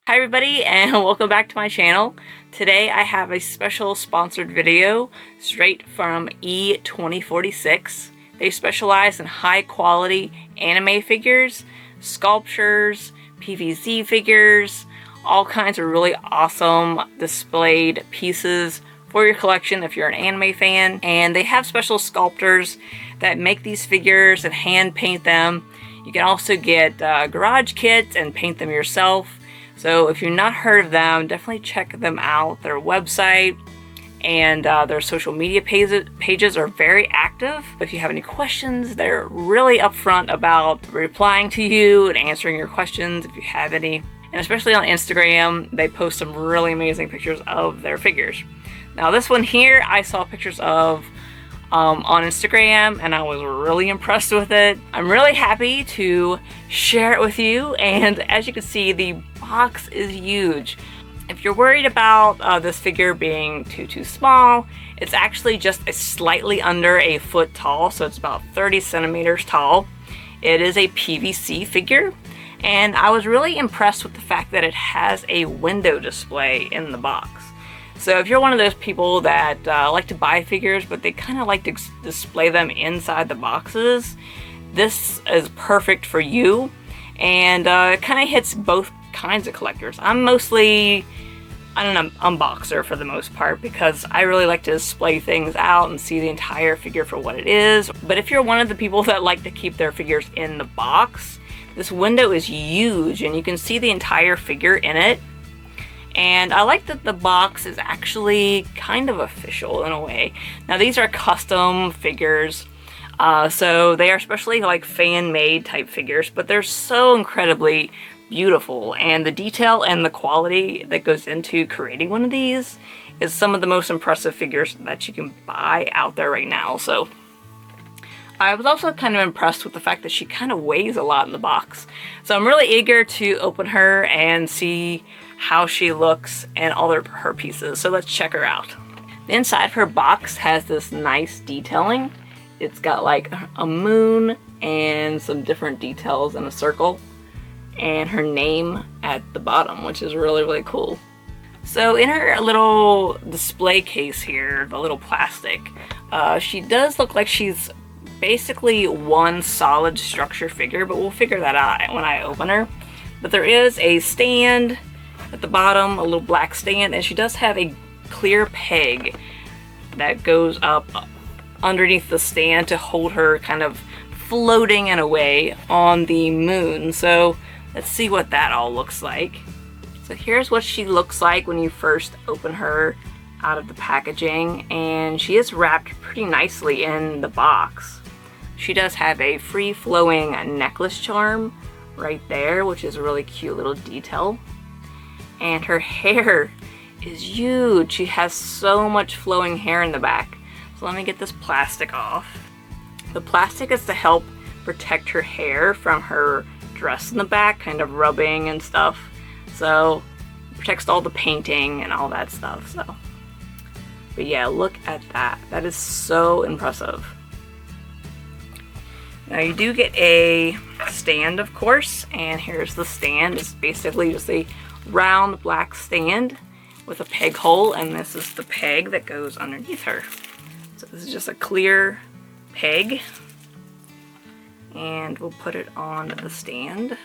Hi everybody and welcome back to my channel. Today I have a special sponsored video straight from E2046. They specialize in high quality anime figures, sculptures, PVC figures, all kinds of really awesome displayed pieces for your collection if you're an anime fan. And they have special sculptors that make these figures and hand paint them. You can also get garage kits and paint them yourself. So if you've not heard of them, definitely check them out. Their website and their social media pages are very active. If you have any questions, they're really upfront about replying to you and answering your questions if you have any. And especially on Instagram, they post some really amazing pictures of their figures. Now this one here, I saw pictures of on Instagram and I was really impressed with it. I'm really happy to share it with you, and as you can see, the box is huge. If you're worried about this figure being too small, it's actually just slightly under a foot tall, so it's about 30 centimeters tall. It is a PVC figure, and I was really impressed with the fact that it has a window display in the box. So if you're one of those people that like to buy figures, but they kind of like to display them inside the boxes, this is perfect for you. And it kind of hits both kinds of collectors. I'm mostly an unboxer for the most part because I really like to display things out and see the entire figure for what it is. But if you're one of the people that like to keep their figures in the box, this window is huge and you can see the entire figure in it. And I like that the box is actually kind of official in a way. Now these are custom figures, so they are especially like fan-made type figures, but they're so incredibly beautiful. And the detail and the quality that goes into creating one of these is some of the most impressive figures that you can buy out there right now. So I was also kind of impressed with the fact that she kind of weighs a lot in the box. So I'm really eager to open her and see how she looks and all her pieces. So let's check her out. The inside of her box has this nice detailing. It's got like a moon and some different details in a circle, and her name at the bottom, which is really cool. So in her little display case here, the little plastic, she does look like she's basically one solid structure figure, but we'll figure that out when I open her. But there is a stand at the bottom, a little black stand, and she does have a clear peg that goes up underneath the stand to hold her kind of floating in a way on the moon. So let's see what that all looks like. So here's what she looks like when you first open her out of the packaging, and she is wrapped pretty nicely in the box. She does have a free-flowing necklace charm right there, which is a really cute little detail. And her hair is huge. She has so much flowing hair in the back. So let me get this plastic off. The plastic is to help protect her hair from her dress in the back, kind of rubbing and stuff. So it protects all the painting and all that stuff. So, but yeah, look at that. That is so impressive. Now you do get a stand, of course, and here's the stand. It's basically just a round black stand with a peg hole, and this is the peg that goes underneath her. So this is just a clear peg, and we'll put it on the stand.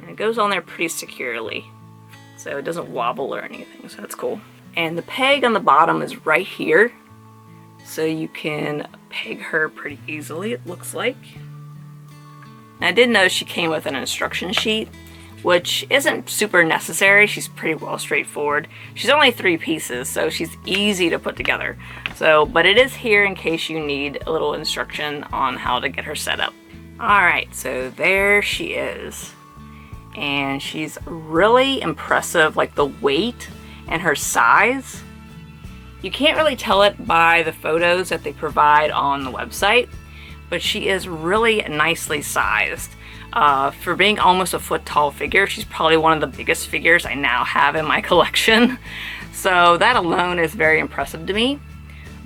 And it goes on there pretty securely, so it doesn't wobble or anything, so that's cool. And the peg on the bottom is right here, so you can peg her pretty easily, it looks like. And I did notice she came with an instruction sheet, which isn't super necessary. She's pretty well straightforward. She's only 3 pieces, so she's easy to put together. So, but it is here in case you need a little instruction on how to get her set up. Alright, so there she is. And she's really impressive, like the weight and her size. You can't really tell it by the photos that they provide on the website, but she is really nicely sized. For being almost a foot tall figure, she's probably one of the biggest figures I now have in my collection. So that alone is very impressive to me.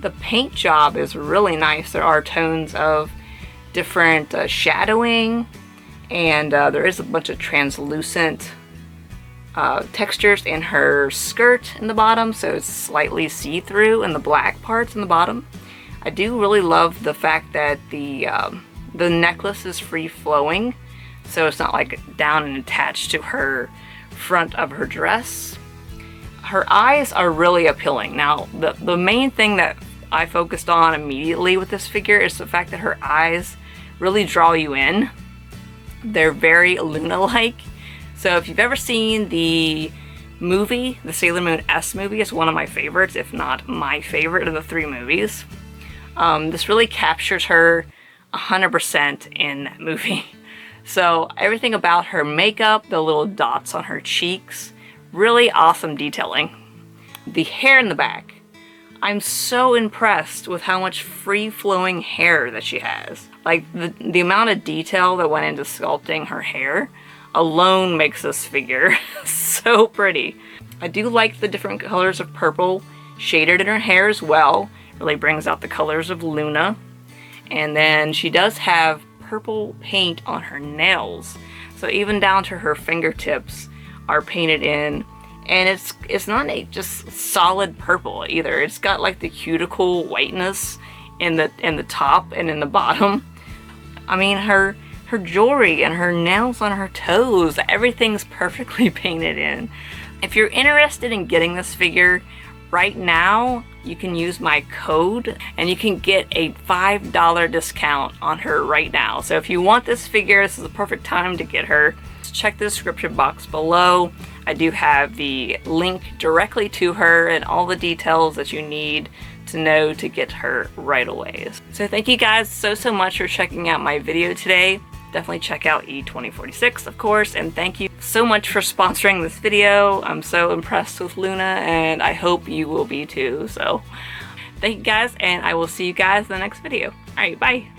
The paint job is really nice. There are tones of different shadowing, and there is a bunch of translucent textures in her skirt in the bottom, so it's slightly see-through in the black parts in the bottom. I do really love the fact that the necklace is free-flowing, so it's not like down and attached to her front of her dress. Her eyes are really appealing. Now, the main thing that I focused on immediately with this figure is the fact that her eyes really draw you in. They're very Luna-like. So if you've ever seen the movie, the Sailor Moon S movie, it's one of my favorites, if not my favorite of the 3 movies. This really captures her 100% in that movie. So everything about her makeup, the little dots on her cheeks, really awesome detailing. The hair in the back. I'm so impressed with how much free-flowing hair that she has. Like, the amount of detail that went into sculpting her hair alone makes this figure so pretty. I do like the different colors of purple shaded in her hair as well. Really brings out the colors of Luna. And then she does have purple paint on her nails. So even down to her fingertips are painted in. And it's not a just solid purple either. It's got like the cuticle whiteness in the top and in the bottom. I mean, her jewelry and her nails on her toes, everything's perfectly painted in. If you're interested in getting this figure right now, you can use my code and you can get a $5 discount on her right now. So if you want this figure, this is the perfect time to get her. Check the description box below. I do have the link directly to her and all the details that you need to know to get her right away. So thank you guys so much for checking out my video today. Definitely check out E2046, of course, and thank you so much for sponsoring this video. I'm so impressed with Luna, and I hope you will be too. So thank you guys, and I will see you guys in the next video. Alright, bye!